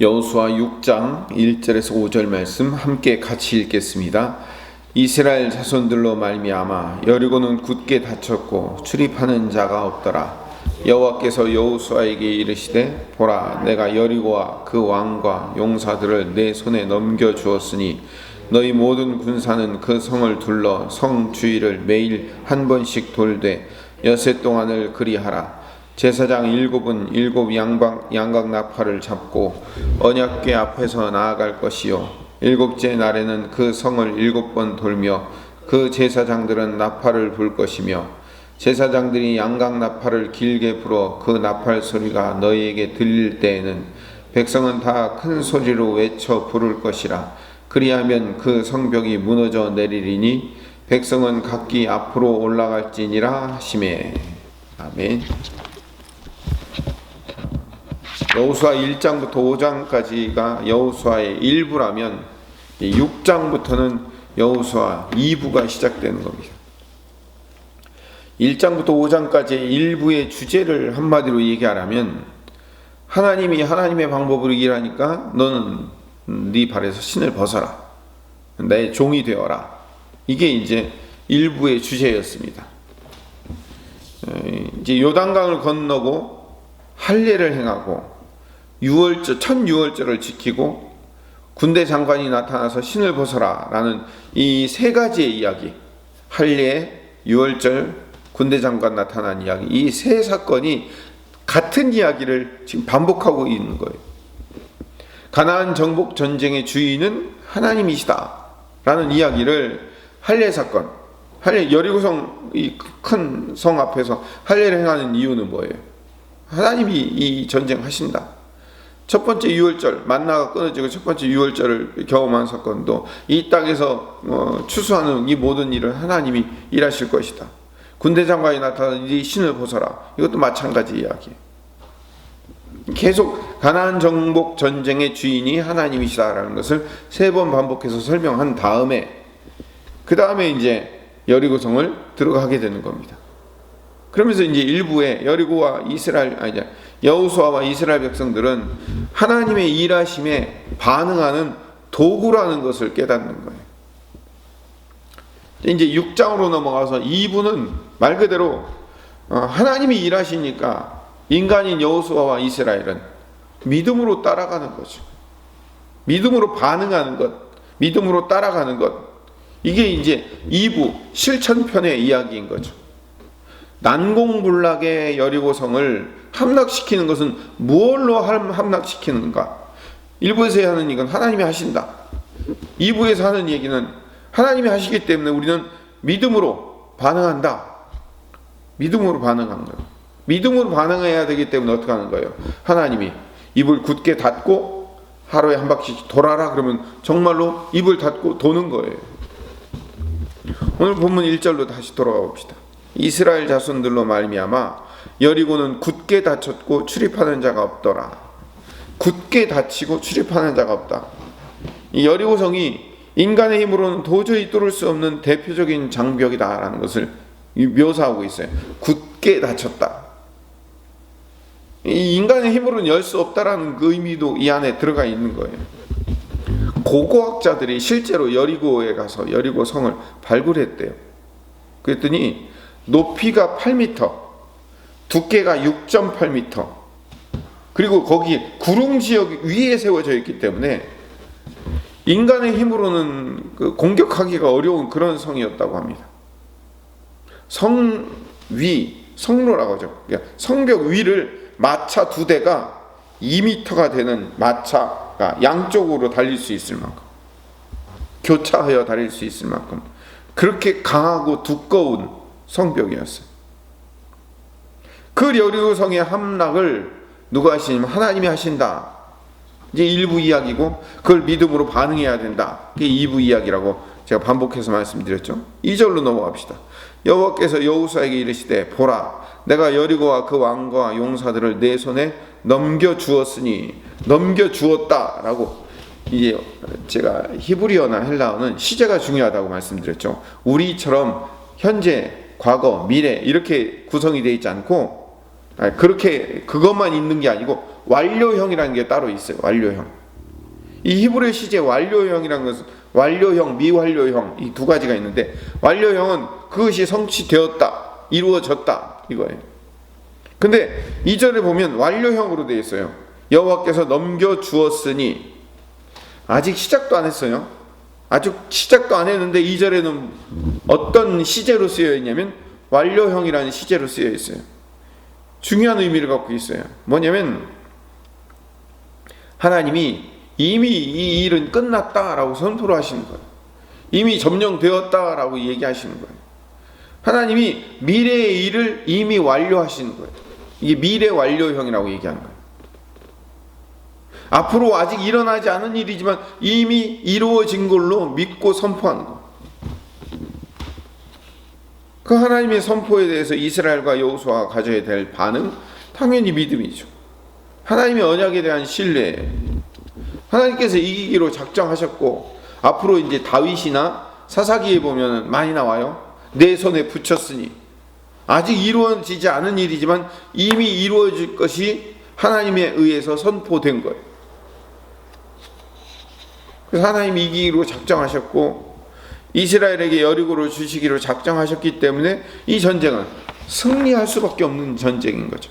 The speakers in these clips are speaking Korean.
여호수아 6장 1절에서 5절 말씀 함께 같이 읽겠습니다. 이스라엘 자손들로 말미암아 여리고는 굳게 닫혔고 출입하는 자가 없더라. 여호와께서 여호수아에게 이르시되 보라, 내가 여리고와 그 왕과 용사들을 내 손에 넘겨 주었으니 너희 모든 군사는 그 성을 둘러 성 주위를 매일 한 번씩 돌되 엿새 동안을 그리하라. 제사장 7은 7 양각 나팔을 잡고 언약궤 앞에서 나아갈 것이요 7째 날에는 그 성을 7번 돌며 그 제사장들은 나팔을 불 것이며 제사장들이 양각 나팔을 길게 불어 그 나팔 소리가 너희에게 들릴 때에는 백성은 다 큰 소리로 외쳐 부를 것이라. 그리하면 그 성벽이 무너져 내리리니 백성은 각기 앞으로 올라갈지니라 하시매. 아멘. 여호수아 1장부터 5장까지가 여호수아의 일부라면 6장부터는 여호수아 2부가 시작되는 겁니다. 1장부터 5장까지의 일부의 주제를 한마디로 얘기하라면 하나님이 하나님의 방법으로 일하니까 너는 네 발에서 신을 벗어라. 내 종이 되어라. 이게 이제 일부의 주제였습니다. 이제 요단강을 건너고 할례를 행하고 첫 유월절을 지키고 군대 장관이 나타나서 신을 벗어라 라는 이 세 가지의 이야기, 할례, 유월절, 군대 장관 나타난 이야기, 이 세 사건이 같은 이야기를 지금 반복하고 있는 거예요. 가나안 정복 전쟁의 주인은 하나님이시다 라는 이야기를 할례 사건, 여리고성 이 큰 성 앞에서 할례를 행하는 이유는 뭐예요? 하나님이 이 전쟁 하신다. 첫 번째 유월절, 만나가 끊어지고 첫 번째 유월절을 경험한 사건도 이 땅에서 추수하는 이 모든 일을 하나님이 일하실 것이다. 군대 장관이 나타나서 이 신을 벗어라. 이것도 마찬가지 이야기예요. 계속 가나안 정복 전쟁의 주인이 하나님이시다라는 것을 3번 반복해서 설명한 다음에 그 다음에 이제 여리고성을 들어가게 되는 겁니다. 그러면서 이제 일부에 여호수아와 이스라엘 백성들은 하나님의 일하심에 반응하는 도구라는 것을 깨닫는 거예요. 이제 6장으로 넘어가서 2부는 말 그대로 하나님이 일하시니까 인간인 여호수아와 이스라엘은 믿음으로 따라가는 거죠. 믿음으로 반응하는 것, 믿음으로 따라가는 것. 이게 이제 2부 실천편의 이야기인 거죠. 난공불락의 여리고성을 함락시키는 것은 무엇로 함락시키는가? 1부에서 하는 얘기는 하나님이 하신다. 2부에서 하는 얘기는 하나님이 하시기 때문에 우리는 믿음으로 반응한다. 믿음으로 반응하는 거예요. 믿음으로 반응해야 되기 때문에 어떻게 하는 거예요? 하나님이 입을 굳게 닫고 하루에 한 바퀴씩 돌아라 그러면 정말로 입을 닫고 도는 거예요. 오늘 본문 1절로 다시 돌아가 봅시다. 이스라엘 자손들로 말미암아 여리고는 굳게 닫혔고 출입하는 자가 없더라. 굳게 닫히고 출입하는 자가 없다. 이 여리고성이 인간의 힘으로는 도저히 뚫을 수 없는 대표적인 장벽이다라는 것을 묘사하고 있어요. 굳게 닫혔다. 이 인간의 힘으로는 열 수 없다라는 그 의미도 이 안에 들어가 있는 거예요. 고고학자들이 실제로 여리고에 가서 여리고 성을 발굴했대요. 그랬더니 높이가 8m, 두께가 6.8m, 그리고 거기 구릉 지역 위에 세워져 있기 때문에 인간의 힘으로는 공격하기가 어려운 그런 성이었다고 합니다. 성로라고 하죠. 그러니까 성벽 위를 마차 2대가 2m가 되는 마차가 양쪽으로 달릴 수 있을 만큼, 교차하여 달릴 수 있을 만큼 그렇게 강하고 두꺼운 성벽이었어요. 그 여리고성의 함락을 누가 하시냐면 하나님이 하신다. 이제 1부 이야기고 그걸 믿음으로 반응해야 된다. 그게 2부 이야기라고 제가 반복해서 말씀드렸죠. 2절로 넘어갑시다. 여호와께서 여호수아에게 이르시되 보라, 내가 여리고와 그 왕과 용사들을 내 손에 넘겨주었으니, 넘겨주었다라고. 이게 제가 히브리어나 헬라어는 시제가 중요하다고 말씀드렸죠. 우리처럼 현재, 과거, 미래 이렇게 구성이 되어 있지 않고 그렇게 그것만 있는 게 아니고 완료형이라는 게 따로 있어요. 완료형. 이 히브리 시제 완료형이라는 것은 완료형, 미완료형 이 두 가지가 있는데, 완료형은 그것이 성취되었다, 이루어졌다 이거예요. 근데 2절에 보면 완료형으로 되어 있어요. 여호와께서 넘겨주었으니, 아직 시작도 안 했어요. 아직 시작도 안 했는데 2절에는 어떤 시제로 쓰여 있냐면 완료형이라는 시제로 쓰여 있어요. 중요한 의미를 갖고 있어요. 뭐냐면 하나님이 이미 이 일은 끝났다라고 선포를 하시는 거예요. 이미 점령되었다라고 얘기하시는 거예요. 하나님이 미래의 일을 이미 완료하시는 거예요. 이게 미래 완료형이라고 얘기하는 거예요. 앞으로 아직 일어나지 않은 일이지만 이미 이루어진 걸로 믿고 선포하는 거예요. 그 하나님의 선포에 대해서 이스라엘과 여호수아가 가져야 될 반응, 당연히 믿음이죠. 하나님의 언약에 대한 신뢰. 하나님께서 이기기로 작정하셨고, 앞으로 이제 다윗이나 사사기에 보면 많이 나와요. 내 손에 붙였으니. 아직 이루어지지 않은 일이지만 이미 이루어질 것이 하나님에 의해서 선포된 거예요. 그래서 하나님이 이기기로 작정하셨고 이스라엘에게 여리고를 주시기로 작정하셨기 때문에 이 전쟁은 승리할 수밖에 없는 전쟁인 거죠.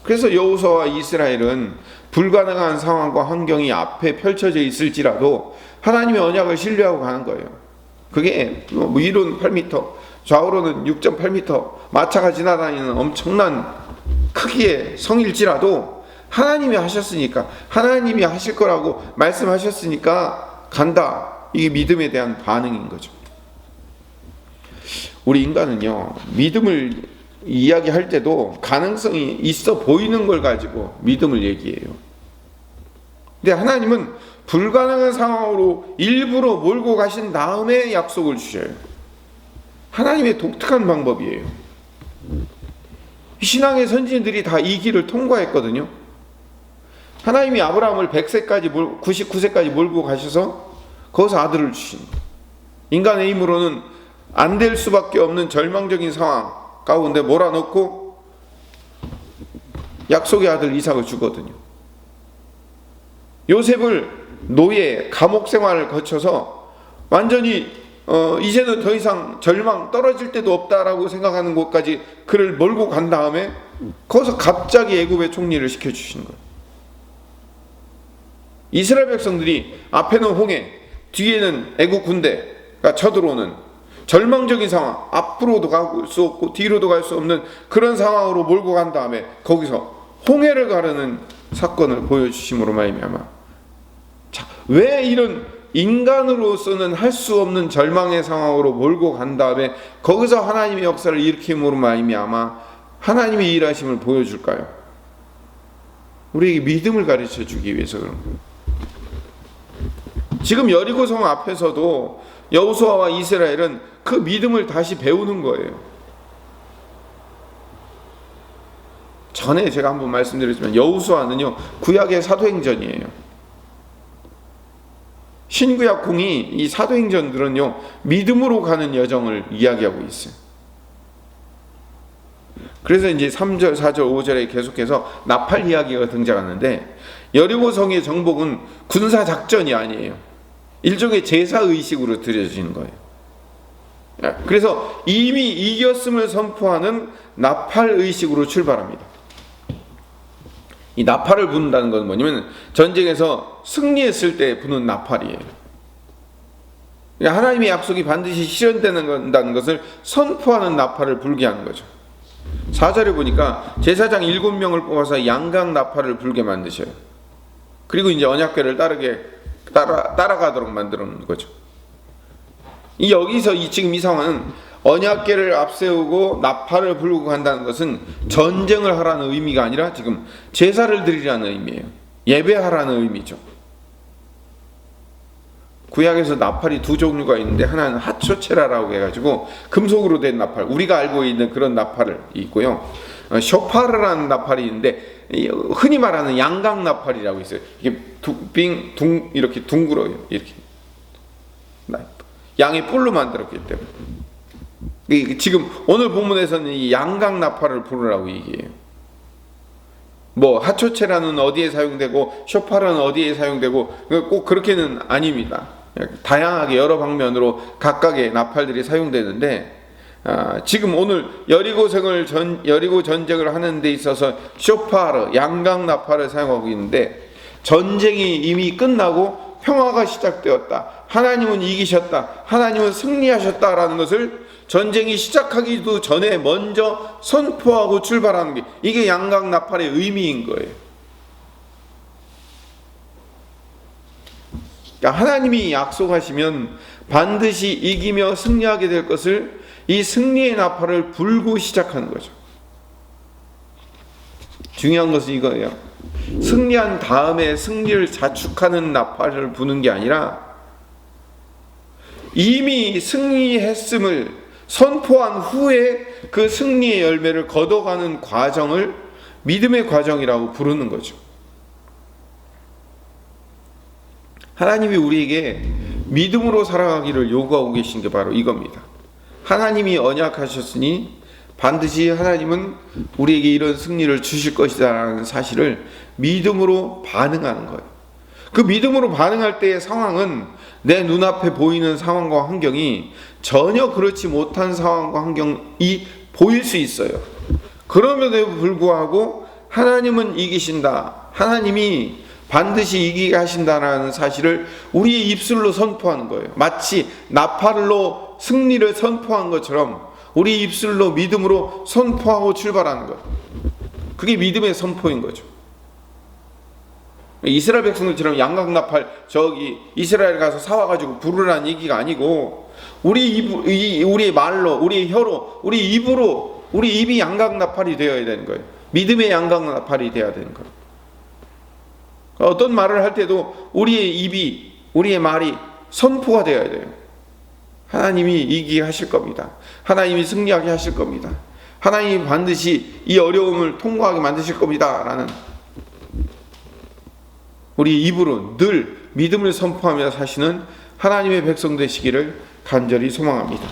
그래서 여호수아와 이스라엘은 불가능한 상황과 환경이 앞에 펼쳐져 있을지라도 하나님의 언약을 신뢰하고 가는 거예요. 그게 위로는 8m, 좌우로는 6.8m, 마차가 지나다니는 엄청난 크기의 성일지라도 하나님이 하셨으니까, 하나님이 하실 거라고 말씀하셨으니까 간다. 이게 믿음에 대한 반응인 거죠. 우리 인간은요, 믿음을 이야기할 때도 가능성이 있어 보이는 걸 가지고 믿음을 얘기해요. 근데 하나님은 불가능한 상황으로 일부러 몰고 가신 다음에 약속을 주셔요. 하나님의 독특한 방법이에요. 신앙의 선진들이 다 이 길을 통과했거든요. 하나님이 아브라함을 100세까지 99세까지 몰고 가셔서 거기서 아들을 주신 거예요. 인간의 힘으로는 안 될 수밖에 없는 절망적인 상황 가운데 몰아넣고 약속의 아들 이삭을 주거든요. 요셉을 노예, 감옥 생활을 거쳐서 완전히 이제는 더 이상 절망, 떨어질 데도 없다라고 생각하는 곳까지 그를 몰고 간 다음에 거기서 갑자기 애굽의 총리를 시켜주신 거예요. 이스라엘 백성들이 앞에는 홍해, 뒤에는 애국 군대가 쳐들어오는 절망적인 상황, 앞으로도 갈 수 없고 뒤로도 갈 수 없는 그런 상황으로 몰고 간 다음에 거기서 홍해를 가르는 사건을 보여주심으로 말미암아, 자, 왜 이런 인간으로서는 할 수 없는 절망의 상황으로 몰고 간 다음에 거기서 하나님의 역사를 일으킴으로 말미암아 하나님의 일하심을 보여줄까요? 우리에게 믿음을 가르쳐 주기 위해서 그런 거예요. 지금 여리고성 앞에서도 여호수아와 이스라엘은 그 믿음을 다시 배우는 거예요. 전에 제가 한번 말씀드렸지만 여호수아는요, 구약의 사도행전이에요. 신구약 공이 이 사도행전들은요, 믿음으로 가는 여정을 이야기하고 있어요. 그래서 이제 3절, 4절, 5절에 계속해서 나팔 이야기가 등장하는데, 여리고성의 정복은 군사 작전이 아니에요. 일종의 제사의식으로 드려지는 거예요. 그래서 이미 이겼음을 선포하는 나팔의식으로 출발합니다. 이 나팔을 부는다는 건 뭐냐면 전쟁에서 승리했을 때 부는 나팔이에요. 하나님의 약속이 반드시 실현되는 것을 선포하는 나팔을 불게 하는 거죠. 4절에 보니까 제사장 7명을 뽑아서 양각 나팔을 불게 만드셔요. 그리고 이제 언약궤를 따라가도록 만드는 거죠. 여기서 지금 이 상황은 언약궤를 앞세우고 나팔을 불고 간다는 것은 전쟁을 하라는 의미가 아니라 지금 제사를 드리라는 의미예요. 예배하라는 의미죠. 구약에서 나팔이 두 종류가 있는데 하나는 하초체라라고 해가지고 금속으로 된 나팔, 우리가 알고 있는 그런 나팔이 있고요. 쇼파르라는 나팔이 있는데 흔히 말하는 양각 나팔이라고 있어요. 이게 이렇게 둥글어요. 이렇게 양의 뿔로 만들었기 때문에 지금 오늘 본문에서는 이 양각 나팔을 부르라고 얘기해요. 뭐 하초체라는 어디에 사용되고 쇼파라는 어디에 사용되고 꼭 그렇게는 아닙니다. 다양하게 여러 방면으로 각각의 나팔들이 사용되는데 지금 오늘 여리고 전쟁을 하는 데 있어서 쇼파르 양각 나팔을 사용하고 있는데 전쟁이 이미 끝나고 평화가 시작되었다. 하나님은 이기셨다. 하나님은 승리하셨다라는 것을 전쟁이 시작하기도 전에 먼저 선포하고 출발하는 게 이게 양각 나팔의 의미인 거예요. 그러니까 하나님이 약속하시면 반드시 이기며 승리하게 될 것을 이 승리의 나팔을 불고 시작하는 거죠. 중요한 것은 이거예요. 승리한 다음에 승리를 자축하는 나팔을 부는 게 아니라 이미 승리했음을 선포한 후에 그 승리의 열매를 거둬가는 과정을 믿음의 과정이라고 부르는 거죠. 하나님이 우리에게 믿음으로 살아가기를 요구하고 계신 게 바로 이겁니다. 하나님이 언약하셨으니 반드시 하나님은 우리에게 이런 승리를 주실 것이다라는 사실을 믿음으로 반응하는 거예요. 그 믿음으로 반응할 때의 상황은 내 눈앞에 보이는 상황과 환경이 전혀 그렇지 못한 상황과 환경이 보일 수 있어요. 그럼에도 불구하고 하나님은 이기신다. 하나님이 반드시 이기게 하신다라는 사실을 우리의 입술로 선포하는 거예요. 마치 나팔로 승리를 선포한 것처럼 우리 입술로 믿음으로 선포하고 출발하는 것. 그게 믿음의 선포인 거죠. 이스라엘 백성들처럼 양각나팔 저기 이스라엘 가서 사와가지고 부르라는 얘기가 아니고 우리의 말로, 우리의 혀로, 우리 입으로, 우리 입이 양각나팔이 되어야 되는 거예요. 믿음의 양각나팔이 되어야 되는 거예요. 어떤 말을 할 때도 우리의 입이, 우리의 말이 선포가 되어야 돼요. 하나님이 이기게 하실 겁니다. 하나님이 승리하게 하실 겁니다. 하나님이 반드시 이 어려움을 통과하게 만드실 겁니다. 라는 우리 입으로 늘 믿음을 선포하며 사시는 하나님의 백성 되시기를 간절히 소망합니다.